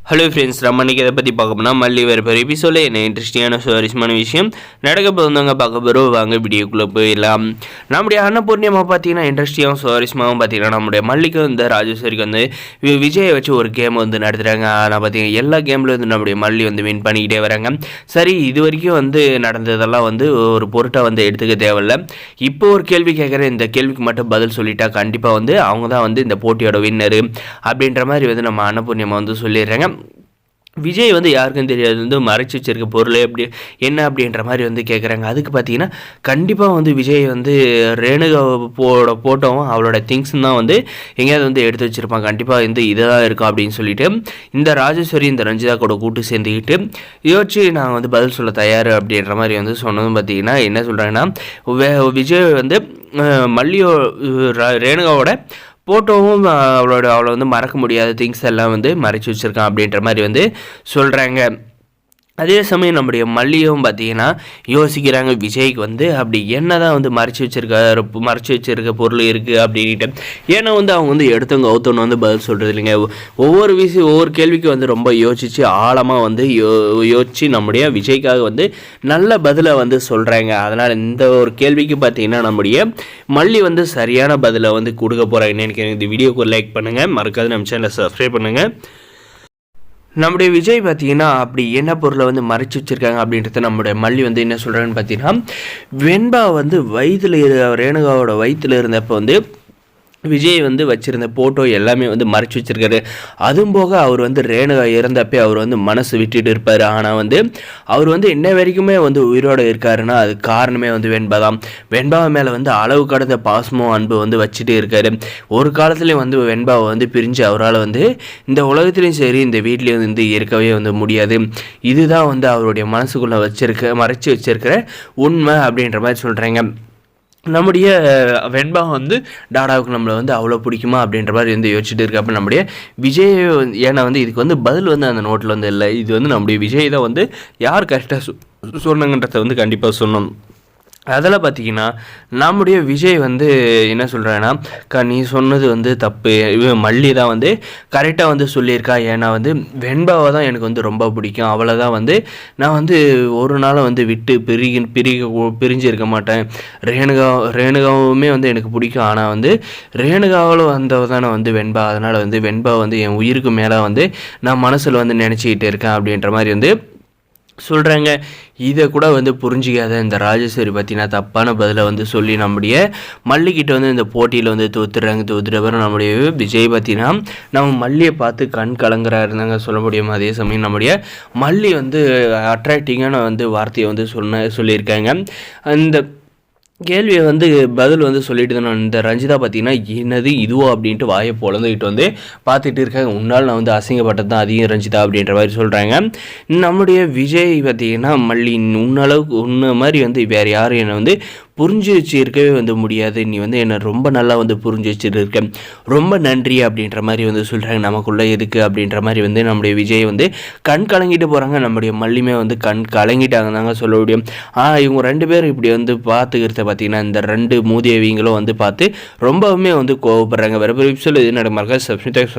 Hello friends, நம்ம இன்றைக்கி இதை பற்றி பார்க்க போனால் மல்லி வேறு பெரிய எபிசோடில் என்ன இன்ட்ரெஸ்டிங்கான சுவாரஸ்யமான விஷயம் நடக்க போகிறவங்க பார்க்க போகிறோம். வாங்க வீடியோக்குள்ளே போயிடலாம். நம்முடைய அன்னபூர்ணியமாக பார்த்தீங்கன்னா இன்ட்ரெஸ்டிங்காகவும் சுவாரஸ்யமாகவும் பார்த்தீங்கன்னா நம்முடைய மல்லிக்கு வந்து ராஜேஸ்வரிக்கு வந்து விஜயை வச்சு ஒரு கேம் வந்து நடத்துகிறாங்க. ஆனால் பார்த்தீங்கன்னா எல்லா கேமில் வந்து நம்முடைய மல்லி வந்து வின் பண்ணிக்கிட்டே வராங்க. சரி, இது வரைக்கும் வந்து நடந்ததெல்லாம் வந்து ஒரு பொருட்டாக வந்து எடுத்துக்க தேவையில்லை. இப்போ ஒரு கேள்வி கேட்குறேன், இந்த கேள்விக்கு மட்டும் பதில் சொல்லிட்டா கண்டிப்பாக வந்து அவங்க தான் வந்து இந்த போட்டியோட வின்னரு அப்படின்ற மாதிரி வந்து நம்ம அன்னபூர்ணியமாக வந்து சொல்லிடுறாங்க. விஜய் வந்து யாருக்கும் தெரியாது வந்து மறைச்சி வச்சிருக்க பொருளே அப்படி என்ன அப்படின்ற மாதிரி வந்து கேட்குறாங்க. அதுக்கு பார்த்தீங்கன்னா கண்டிப்பாக வந்து விஜய் வந்து ரேணுகா போட்டோவும் அவளோட திங்ஸ் தான் வந்து எங்கேயாவது வந்து எடுத்து வச்சுருப்பான். கண்டிப்பாக வந்து இதை தான் இருக்கும் அப்படின்னு சொல்லிட்டு இந்த ராஜேஸ்வரி இந்த ரஞ்சிதா கூட கூட்டு சேர்ந்துக்கிட்டு யோசிச்சு நான் வந்து பதில் சொல்ல தயார் அப்படின்ற மாதிரி வந்து சொன்னதும் பார்த்தீங்கன்னா என்ன சொல்கிறாங்கன்னா விஜய் வந்து மல்லியோ ரேணுகாவோட ஃபோட்டோவும் அவளை வந்து மறக்க முடியாத திங்ஸ் எல்லாம் வந்து மறைச்சி வச்சுருக்கான் அப்படின்ற மாதிரி வந்து சொல்கிறாங்க. அதே சமயம் நம்முடைய மல்லியும் பார்த்தீங்கன்னா யோசிக்கிறாங்க, விஜய்க்கு வந்து அப்படி என்ன தான் வந்து மறைச்சி வச்சுருக்க பொருள் இருக்குது அப்படின்ட்டு. ஏன்னா வந்து அவங்க வந்து எடுத்தவங்க ஒருத்தவங்க வந்து பதில் சொல்கிறது இல்லைங்க. ஒவ்வொரு கேள்விக்கு வந்து ரொம்ப யோசித்து ஆழமாக வந்து யோசித்து நம்முடைய விஜய்க்காக வந்து நல்ல பதிலை வந்து சொல்கிறாங்க. அதனால் இந்த ஒரு கேள்விக்கு பார்த்தீங்கன்னா நம்முடைய மல்லி வந்து சரியான பதிலை வந்து கொடுக்க போகிறாங்க. நினைக்கிறேன். இந்த வீடியோக்கு லைக் பண்ணுங்கள், மறக்காது நம்ம சேனலை சப்ஸ்கிரைப் பண்ணுங்கள். நம்முடைய விஜய் பார்த்தீங்கன்னா அப்படி என்ன பொருளை வந்து மறைச்சி வச்சுருக்காங்க அப்படின்றத நம்முடைய மல்லி வந்து என்ன சொல்கிறாங்கன்னு பார்த்தீங்கன்னா வெண்பா வந்து ரேணுகாவோட வயிற்றில் இருந்தப்போ வந்து விஜய் வந்து வச்சுருந்த ஃபோட்டோ எல்லாமே வந்து மறைச்சி வச்சுருக்காரு. அதுவும் போக அவர் வந்து ரேணுகா இறந்தப்பே அவர் வந்து மனசு விட்டுட்டு இருப்பார். ஆனால் வந்து அவர் வந்து இன்ன வரைக்குமே வந்து உயிரோடு இருக்காருன்னா அது காரணமே வந்து வெண்பா தான். வெண்பாவை மேலே வந்து அளவு கடந்த பாசமும் அன்பு வந்து வச்சுட்டு இருக்காரு. ஒரு காலத்துலேயும் வந்து வெண்பாவை வந்து பிரிஞ்சு அவரால் வந்து இந்த உலகத்துலேயும் சரி இந்த வீட்லேயும் வந்து இருக்கவே வந்து முடியாது. இதுதான் வந்து அவருடைய மனசுக்குள்ளே மறைச்சி வச்சுருக்கிற உண்மை அப்படின்ற மாதிரி சொல்கிறாங்க. நம்முடைய வெண்பா வந்து டாடாவுக்கு நம்மளை வந்து அவ்வளோ பிடிக்குமா அப்படின்ற மாதிரி வந்து யோசிச்சுட்டு இருக்கு. அப்போ நம்முடைய விஜய் ஏன்னா வந்து இதுக்கு வந்து பதில் வந்து அந்த நோட்டில் வந்து இல்லை. இது வந்து நம்முடைய விஜய் தான் வந்து யார் கரெக்டாக சொன்னாங்கன்றதை வந்து கண்டிப்பாக சொன்னோம். அதில் பார்த்திங்கன்னா நம்முடைய விஜய் வந்து என்ன சொல்கிறாங்கன்னா நீ சொன்னது வந்து தப்பு, மல்லி தான் வந்து கரெக்டாக வந்து சொல்லியிருக்கா. ஏன்னா வந்து வெண்பாவை தான் எனக்கு வந்து ரொம்ப பிடிக்கும். அவளை தான் வந்து நான் வந்து ஒரு நாளை வந்து விட்டு பிரிஞ்சு இருக்க மாட்டேன். ரேணுகாவுமே வந்து எனக்கு பிடிக்கும். ஆனால் வந்து ரேணுகாவில் வந்தவ தானே வந்து வெண்பா. அதனால் வந்து வெண்பா வந்து என் உயிருக்கு மேலே வந்து நான் மனசில் வந்து நினச்சிக்கிட்டு இருக்கேன் அப்படின்ற மாதிரி வந்து சொல்கிறாங்க. இதை கூட வந்து புரிஞ்சிக்காத இந்த ராஜேஸ்வரி பார்த்தீங்கன்னா தப்பான பதிலை வந்து சொல்லி நம்முடைய மல்லிக்கிட்ட வந்து இந்த போட்டியில் வந்து தோத்துட்ட பிறகு நம்முடைய விஜய் பார்த்தீங்கன்னா நம்ம மல்லியை பார்த்து கண் கலங்குறா இருந்தாங்க சொல்ல முடியும். அதே சமயம் நம்முடைய மல்லி வந்து அட்ராக்டிங்கான வந்து வார்த்தையை வந்து சொல்லியிருக்காங்க. அந்த கேள்வியை வந்து பதில் வந்து சொல்லிட்டு தான் இந்த ரஞ்சிதா பார்த்தீங்கன்னா என்னது இதுவோ அப்படின்ட்டு வாயை பொழந்துக்கிட்டு வந்து பார்த்துட்டு இருக்காங்க. உன்னால் நான் வந்து அசிங்கப்பட்டது தான் அதிகம் ரஞ்சிதா அப்படின்ற மாதிரி சொல்கிறாங்க. நம்முடைய விஜய் பார்த்தீங்கன்னா மல்லி உன்னளவுக்கு உன்ன மாதிரி வந்து வேறு யாரும் என்னை வந்து புரிஞ்சு வச்சு இருக்கவே வந்து முடியாது. நீ வந்து என்னை ரொம்ப நல்லா வந்து புரிஞ்சு வச்சுட்டு இருக்க, ரொம்ப நன்றி அப்படின்ற மாதிரி வந்து சொல்கிறாங்க. நமக்குள்ளே எதுக்கு அப்படின்ற மாதிரி வந்து நம்முடைய விஜய் வந்து கண் கலங்கிட்டு போகிறாங்க. நம்முடைய மல்லியுமே வந்து கண் கலங்கிட்டாங்க தாங்க சொல்ல முடியும். இவங்க ரெண்டு பேரும் இப்படி வந்து பார்த்துக்கிறத பார்த்தீங்கன்னா இந்த ரெண்டு மூதியவிங்களும் வந்து பார்த்து ரொம்பவுமே வந்து கோவப்படுறாங்க. வேறு எபிசோட் இது நடமார்க்க சப்ஸ்கிரைப்